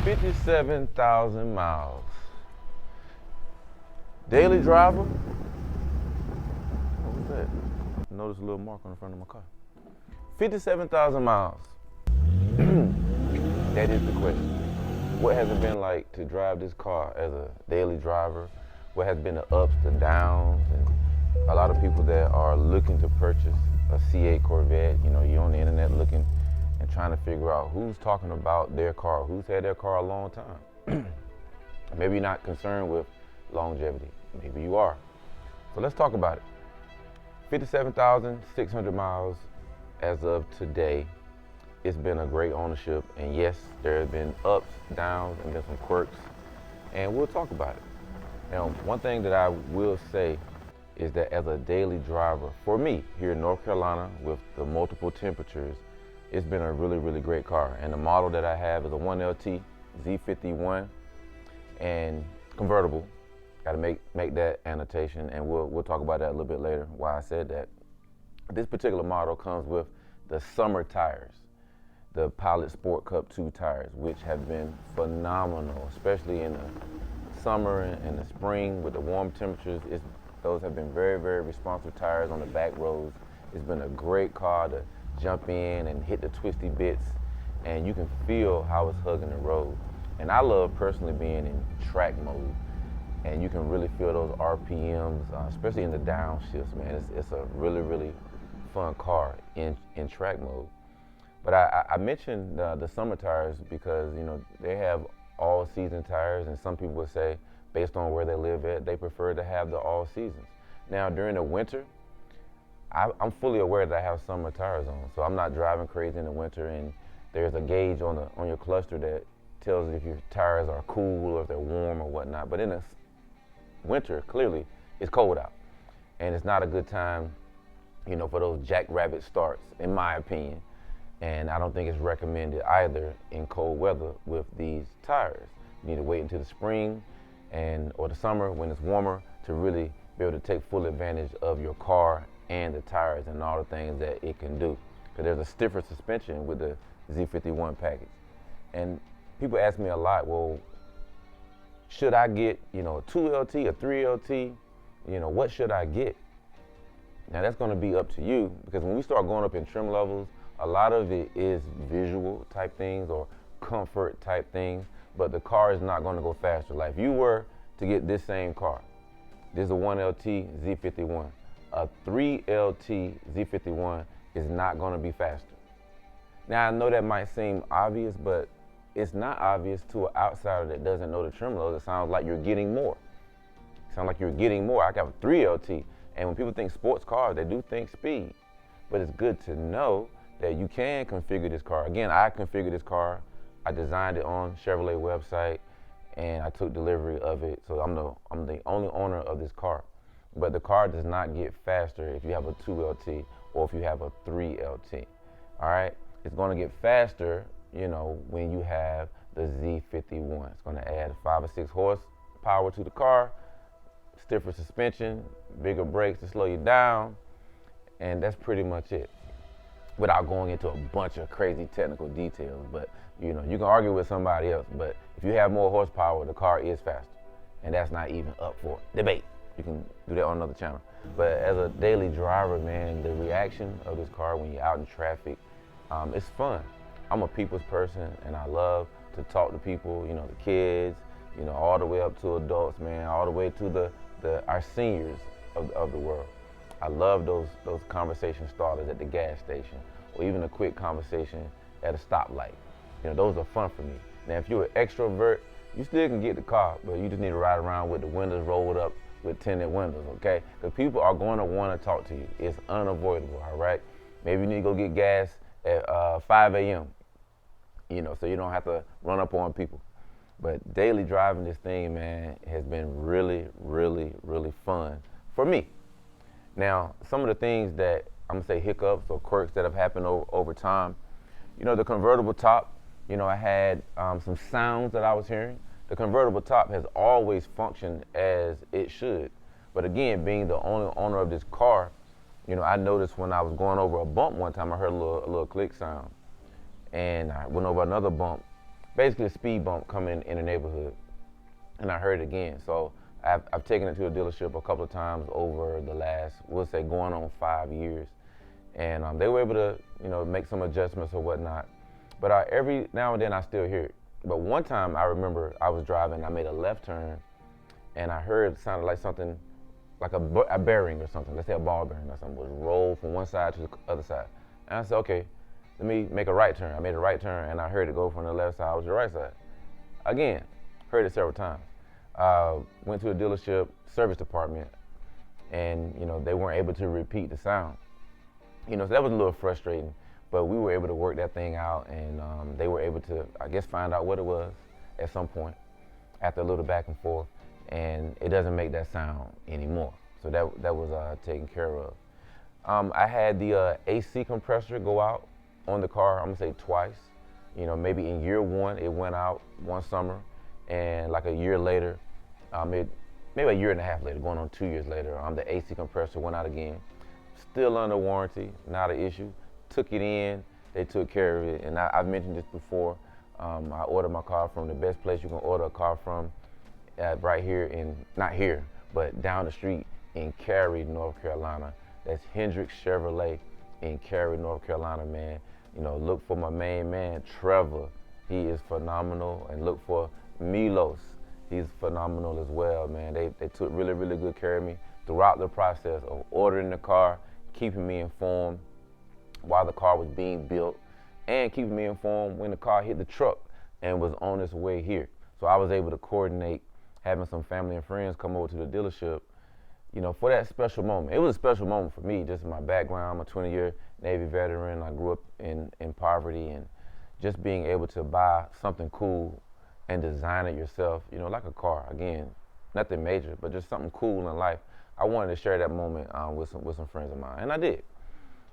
57,000 miles. Daily driver. What was that? Notice a little mark on the front of my car. 57,000 miles. That is the question. What has it been like to drive this car as a daily driver? What has been the ups, the downs, and a lot of people that are looking to purchase a C8 Corvette, you're on the internet looking and trying to figure out who's talking about their car, who's had their car a long time. Maybe you're not concerned with longevity. Maybe you are. So let's talk about it. 57,600 miles as of today. It's been a great ownership, and yes, there have been ups, downs, and been some quirks, and we'll talk about it. Now, one thing that I will say is that as a daily driver, for me, here in North Carolina with the multiple temperatures, it's been a really, really great car. And the model that I have is a 1LT Z51 and convertible. Got to make that annotation, and we'll talk about that a little bit later, why I said that. This particular model comes with the summer tires, the Pilot Sport Cup 2 tires, which have been phenomenal, especially in the summer and the spring with the warm temperatures. Those have been very, very responsive tires on the back roads. It's been a great car to jump in and hit the twisty bits, and you can feel how it's hugging the road. And I love personally being in track mode, and you can really feel those RPMs, especially in the downshifts, man. It's a really, really fun car in track mode. But I mentioned the summer tires because, they have all-season tires, and some people would say, based on where they live at, they prefer to have the all seasons. Now, during the winter, I'm fully aware that I have summer tires on, so I'm not driving crazy in the winter, and there's a gauge on your cluster that tells you if your tires are cool or if they're warm or whatnot. But in the winter, clearly, it's cold out, and it's not a good time, for those jackrabbit starts, in my opinion. And I don't think it's recommended either in cold weather with these tires. You need to wait until the spring or the summer when it's warmer to really be able to take full advantage of your car and the tires and all the things that it can do. Because there's a stiffer suspension with the Z51 package. And people ask me a lot, well, should I get, a 2LT, a 3LT? What should I get? Now that's gonna be up to you, because when we start going up in trim levels, a lot of it is visual type things or comfort type things, but the car is not gonna go faster. Like if you were to get this same car, this is a 1LT Z51, a 3LT Z51 is not gonna be faster. Now I know that might seem obvious, but it's not obvious to an outsider that doesn't know the trim levels. It sounds like you're getting more. It sounds like you're getting more. I got a 3LT, and when people think sports cars, they do think speed, but it's good to know that you can configure this car. Again, I configured this car. I designed it on Chevrolet website, and I took delivery of it. So I'm the only owner of this car. But the car does not get faster if you have a 2LT or if you have a 3LT. All right, it's going to get faster, when you have the Z51. It's going to add 5 or 6 horsepower to the car, stiffer suspension, bigger brakes to slow you down, and that's pretty much it, without going into a bunch of crazy technical details. But you can argue with somebody else, but if you have more horsepower, the car is faster, and that's not even up for debate. You can do that on another channel. But as a daily driver, man, the reaction of this car when you're out in traffic, it's fun. I'm a people's person, and I love to talk to people, the kids, all the way up to adults, man, all the way to our seniors of the world. I love those conversation starters at the gas station, or even a quick conversation at a stoplight. Those are fun for me. Now, if you're an extrovert, you still can get the car, but you just need to ride around with the windows rolled up with tinted windows, okay? Because people are going to want to talk to you. It's unavoidable, all right? Maybe you need to go get gas at 5 a.m., so you don't have to run up on people. But daily driving this thing, man, has been really, really, really fun for me. Now, some of the things that I'm gonna say hiccups or quirks that have happened over time, the convertible top, I had some sounds that I was hearing. The convertible top has always functioned as it should. But again, being the only owner of this car, I noticed when I was going over a bump one time, I heard a little click sound. And I went over another bump, basically a speed bump coming in the neighborhood, and I heard it again. So I've taken it to a dealership a couple of times over the last, we'll say, going on 5 years, and they were able to, make some adjustments or whatnot. But every now and then I still hear it. But one time I remember I was driving, I made a left turn, and I heard it sounded like something, like a bearing or something. Let's say a ball bearing or something was rolled from one side to the other side. And I said, okay, let me make a right turn. I made a right turn, and I heard it go from the left side to the right side. Again, heard it several times. Went to a dealership service department, and they weren't able to repeat the sound. So that was a little frustrating, but we were able to work that thing out, and they were able to, I guess, find out what it was at some point after a little back and forth, and it doesn't make that sound anymore. So that was taken care of. I had the AC compressor go out on the car, I'm gonna say twice. Maybe in year one, it went out one summer, and like a year later, maybe a year and a half later, going on 2 years later, the AC compressor went out again. Still under warranty, not an issue. Took it in, they took care of it, and I've mentioned this before. I ordered my car from the best place you can order a car from, right here not here, but down the street in Cary, North Carolina. That's Hendricks Chevrolet in Cary, North Carolina, man. Look for my main man, Trevor. He is phenomenal. And look for Milos. He's phenomenal as well, man. They took really, really good care of me throughout the process of ordering the car, keeping me informed while the car was being built, and keeping me informed when the car hit the truck and was on its way here. So I was able to coordinate having some family and friends come over to the dealership, for that special moment. It was a special moment for me, just in my background. I'm a 20-year Navy veteran. I grew up in poverty, and just being able to buy something cool and design it yourself, like a car. Again, nothing major, but just something cool in life. I wanted to share that moment with some friends of mine, and I did.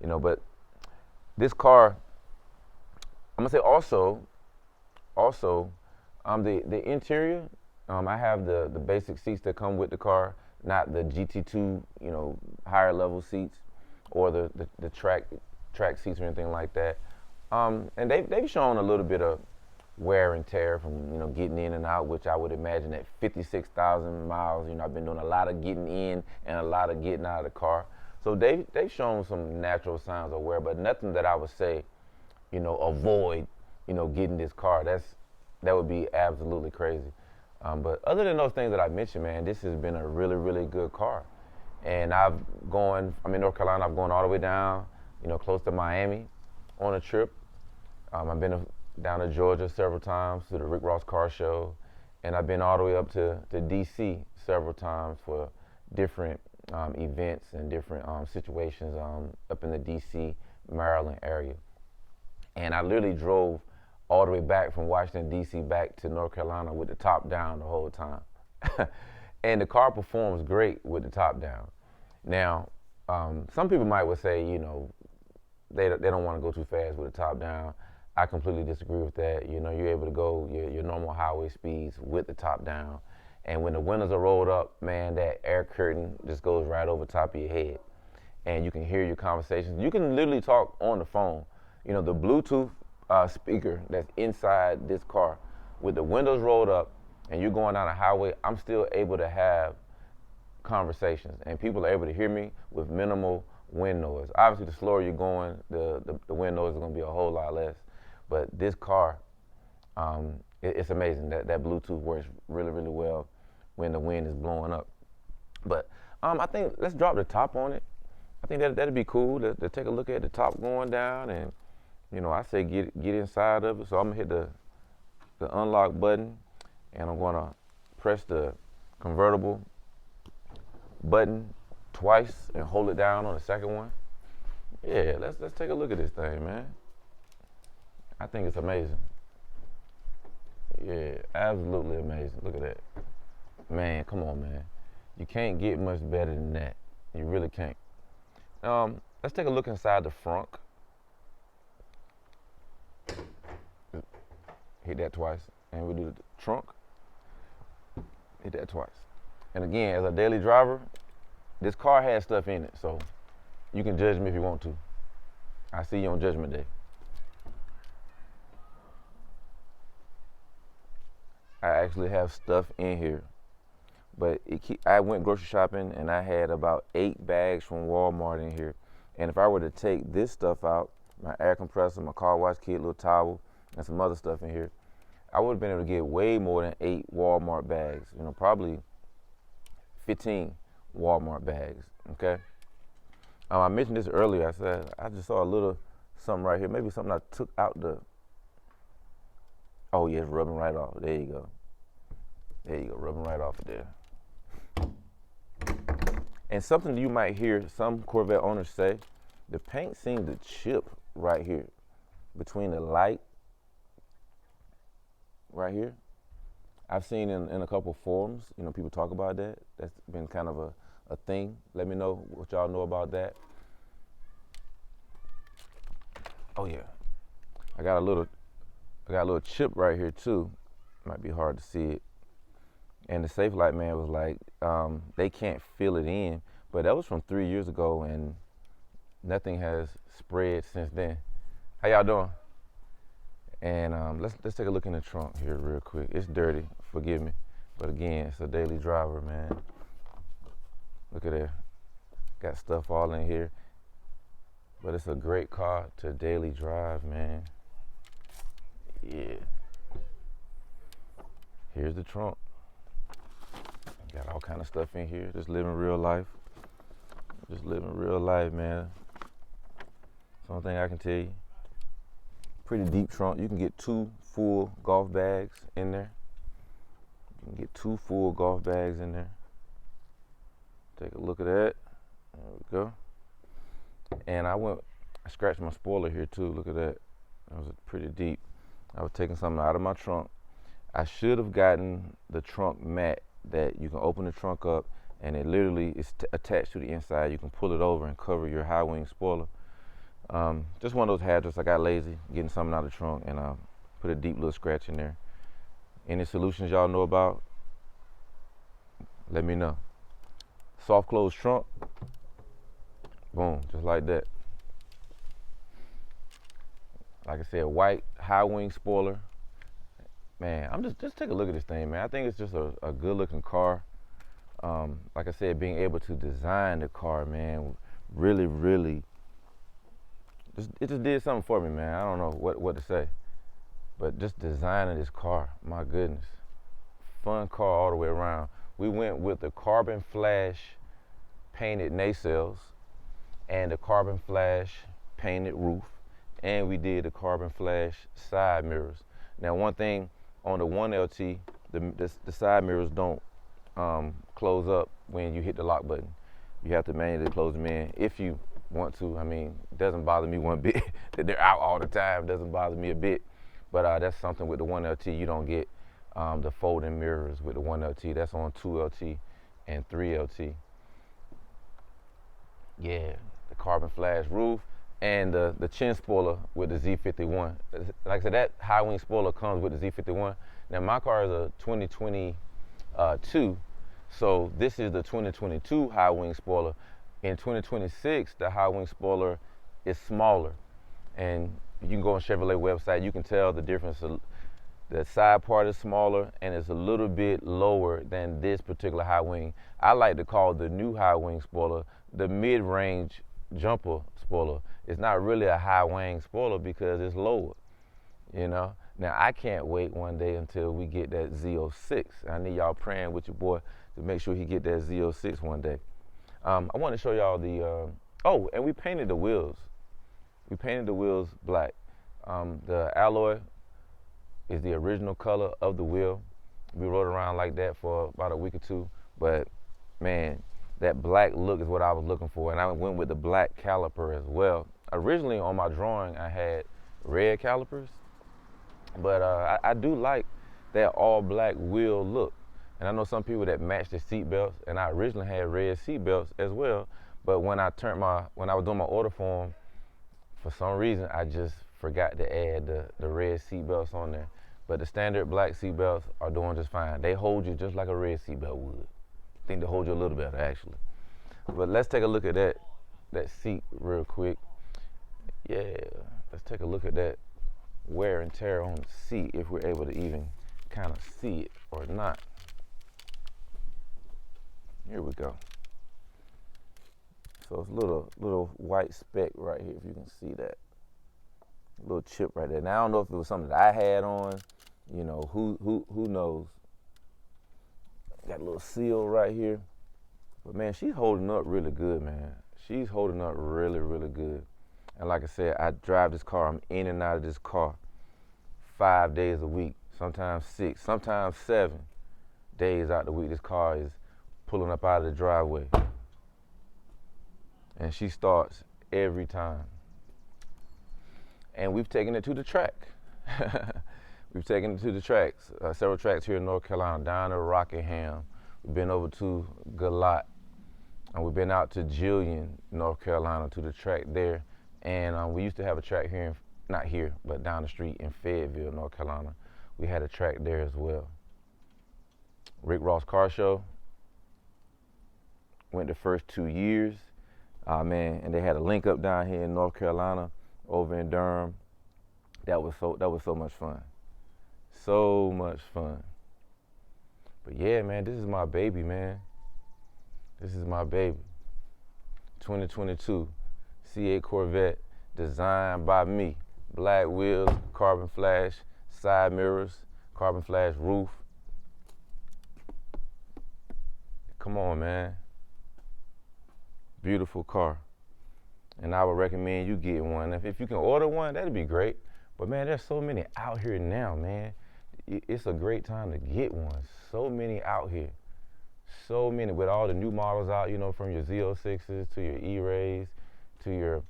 But this car, I'm gonna say also, the interior. I have the basic seats that come with the car, not the GT2, higher level seats, or the track seats or anything like that. And they've shown a little bit of wear and tear from getting in and out, which I would imagine at 56,000 miles. I've been doing a lot of getting in and a lot of getting out of the car. So they've shown some natural signs of wear, but nothing that I would say, avoid, getting this car. That would be absolutely crazy. But other than those things that I mentioned, man, this has been a really, really good car. And I'm in North Carolina. I've gone all the way down, close to Miami on a trip. I've been down to Georgia several times to the Rick Ross Car Show. And I've been all the way up to DC several times for different events and different situations up in the DC, Maryland area. And I literally drove all the way back from Washington, D.C. back to North Carolina with the top down the whole time. And the car performs great with the top down. Now, some people might would say, they don't want to go too fast with the top down. I completely disagree with that. You're able to go your normal highway speeds with the top down. And when the windows are rolled up, man, that air curtain just goes right over top of your head. And you can hear your conversations. You can literally talk on the phone. The Bluetooth speaker that's inside this car, with the windows rolled up and you're going down a highway, I'm still able to have conversations, and people are able to hear me with minimal wind noise. Obviously, the slower you're going, the wind noise is going to be a whole lot less. But this car, it's amazing that Bluetooth works really, really well when the wind is blowing up. But I think let's drop the top on it. I think that'd be cool to take a look at the top going down, and I say get inside of it. So I'm gonna hit the unlock button, and I'm gonna press the convertible button twice and hold it down on the second one. Yeah, let's take a look at this thing, man. I think it's amazing. Yeah, absolutely amazing. Look at that. Man, come on, man. You can't get much better than that. You really can't. Let's take a look inside the frunk. Hit that twice. And we'll do the trunk. Hit that twice. And again, as a daily driver, this car has stuff in it, so you can judge me if you want to. I see you on Judgment Day. I actually have stuff in here. But I went grocery shopping and I had about 8 bags from Walmart in here. And if I were to take this stuff out, my air compressor, my car wash kit, little towel, and some other stuff in here, I would have been able to get way more than 8 Walmart bags. You know, probably 15 Walmart bags, okay? I mentioned this earlier. I said, I just saw a little something right here. Maybe something I took out the, oh yeah, it's rubbing right off. There you go. There you go, rubbing right off of there. And something you might hear some Corvette owners say, the paint seems to chip right here between the light right here. I've seen in a couple forums, you know, people talk about that. That's been kind of a thing. Let me know what y'all know about that. Oh yeah, I got a little chip right here too. Might be hard to see it. And the Safe Light man was like, they can't fill it in, but that was from 3 years ago, and nothing has spread since then. How y'all doing? And let's take a look in the trunk here real quick. It's dirty, forgive me, but again, it's a daily driver, man. Look at that, got stuff all in here, but it's a great car to daily drive, man. Yeah. Here's the trunk. Got all kind of stuff in here. Just living real life. Just living real life, man. That's the only thing I can tell you. Pretty deep trunk. You can get 2 full golf bags in there. You can get 2 full golf bags in there. Take a look at that. There we go. And I scratched my spoiler here too. Look at that. That was pretty deep. I was taking something out of my trunk. I should have gotten the trunk mat that you can open the trunk up and it literally is attached to the inside. You can pull it over and cover your high wing spoiler. Just one of those hazards. I got lazy getting something out of the trunk and put a deep little scratch in there. Any solutions y'all know about, let me know. Soft close trunk, boom, just like that. Like I said, white high wing spoiler. Man, I'm just take a look at this thing, man. I think it's just a good looking car. Like I said, being able to design the car, man, really, it just did something for me, man. I don't know what to say, but just designing this car, my goodness. Fun car all the way around. We went with the carbon flash painted nacelles and the carbon flash painted roof, and we did the carbon flash side mirrors. Now, one thing on the 1LT, the side mirrors don't close up when you hit the lock button. You have to manually close them in if you want to. I mean, it doesn't bother me one bit that they're out all the time. It doesn't bother me a bit. But that's something with the 1LT. You don't get the folding mirrors with the 1LT. That's on 2LT and 3LT. Yeah, the carbon flash roof and the chin spoiler with the Z51. Like I said, that high wing spoiler comes with the Z51. Now my car is a 2022, so this is the 2022 high wing spoiler. In 2026, the high wing spoiler is smaller, and you can go on Chevrolet website. You can tell the difference. The side part is smaller and it's a little bit lower than this particular high wing. I like to call the new high wing spoiler the mid-range jumper spoiler. It's not really a high wing spoiler because it's lower, you know. Now I can't wait one day until we get that Z06. I need y'all praying with your boy to make sure he get that Z06 one day. I want to show y'all the, oh, and we painted the wheels. We painted the wheels black. The alloy is the original color of the wheel. We rode around like that for about a week or two, but man, that black look is what I was looking for, and I went with the black caliper as well. Originally on my drawing, I had red calipers, but I do like that all black wheel look. And I know some people that match the seat belts, and I originally had red seat belts as well, but when I was doing my order form, for some reason, I just forgot to add the red seat belts on there. But the standard black seat belts are doing just fine. They hold you just like a red seat belt would. I think they hold you a little better, actually. But let's take a look at that seat real quick. Yeah, let's take a look at that wear and tear on the seat if we're able to even kind of see it or not. Here we go. So it's a little white speck right here, if you can see that. A little chip right there. Now I don't know if it was something that I had on, you know, who knows. Got a little seal right here. But man, she's holding up really good, man. She's holding up really, really good. And like I said, I drive this car, I'm in and out of this car 5 days a week, sometimes 6, sometimes 7 days out the week. This car is pulling up out of the driveway. And she starts every time. And we've taken it to the track. We've taken it to the tracks, several tracks here in North Carolina, down to Rockingham. We've been over to Galat, and we've been out to Jillian, North Carolina, to the track there. And we used to have a track here, not here, but down the street in Fayetteville, North Carolina. We had a track there as well. Rick Ross Car Show, went the first 2 years. Man, and they had a link up down here in North Carolina, over in Durham. That was so much fun. So much fun. But yeah, man, this is my baby, man. This is my baby. 2022 C8 Corvette, designed by me. Black wheels, carbon flash, side mirrors, carbon flash roof. Come on, man. Beautiful car. And I would recommend you get one. If you can order one, that'd be great. But man, there's so many out here now, man. It's a great time to get one. So many out here. So many, with all the new models out, you know, from your Z06s to your E-Rays to your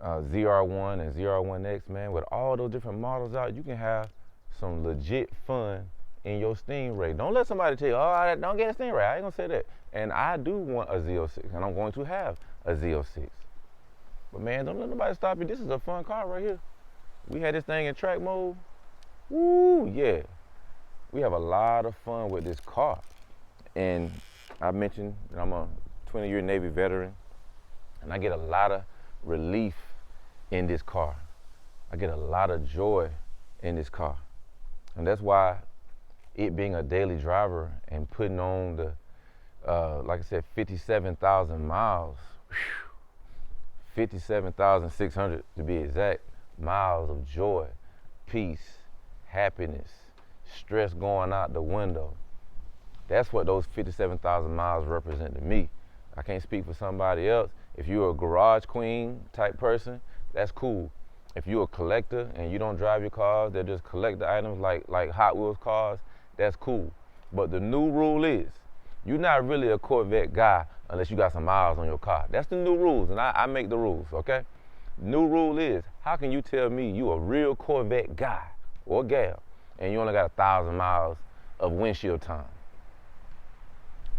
ZR1 and ZR1X, man. With all those different models out, you can have some legit fun in your Stingray. Don't let somebody tell you, oh, don't get a Stingray. I ain't gonna say that. And I do want a Z06, and I'm going to have a Z06. But man, don't let nobody stop you. This is a fun car right here. We had this thing in track mode. Woo, yeah. We have a lot of fun with this car. And I mentioned that I'm a 20-year Navy veteran, and I get a lot of relief in this car. I get a lot of joy in this car. And that's why it being a daily driver and putting on the, like I said, 57,000 miles, 57,600 to be exact, miles of joy, peace, happiness, stress going out the window. That's what those 57,000 miles represent to me. I can't speak for somebody else. If you're a garage queen type person, that's cool. If you're a collector and you don't drive your cars, they're just collector items like Hot Wheels cars, that's cool. But the new rule is, you're not really a Corvette guy unless you got some miles on your car. That's the new rules, and I make the rules, okay? New rule is, how can you tell me you a real Corvette guy or gal and you only got 1,000 miles of windshield time?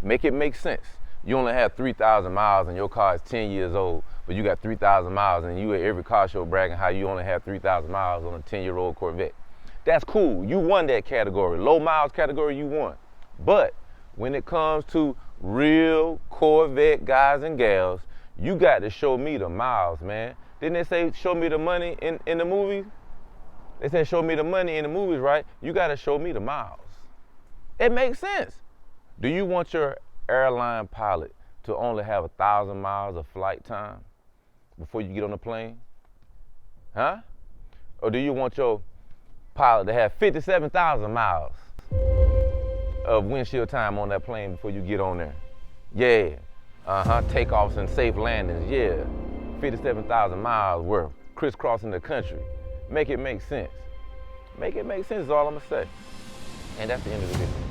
Make it make sense. You only have 3,000 miles and your car is 10 years old, but you got 3,000 miles and you at every car show bragging how you only have 3,000 miles on a 10-year-old Corvette. That's cool. You won that category. Low miles category, you won. But when it comes to real Corvette guys and gals, you got to show me the miles, man. Didn't they say show me the money in the movies? They said show me the money in the movies, right? You got to show me the miles. It makes sense. Do you want your airline pilot to only have 1,000 miles of flight time before you get on the plane? Huh? Or do you want your pilot to have 57,000 miles of windshield time on that plane before you get on there? Yeah. Takeoffs and safe landings. Yeah. 57,000 miles worth crisscrossing the country. Make it make sense. Make it make sense is all I'm gonna say. And that's the end of the video.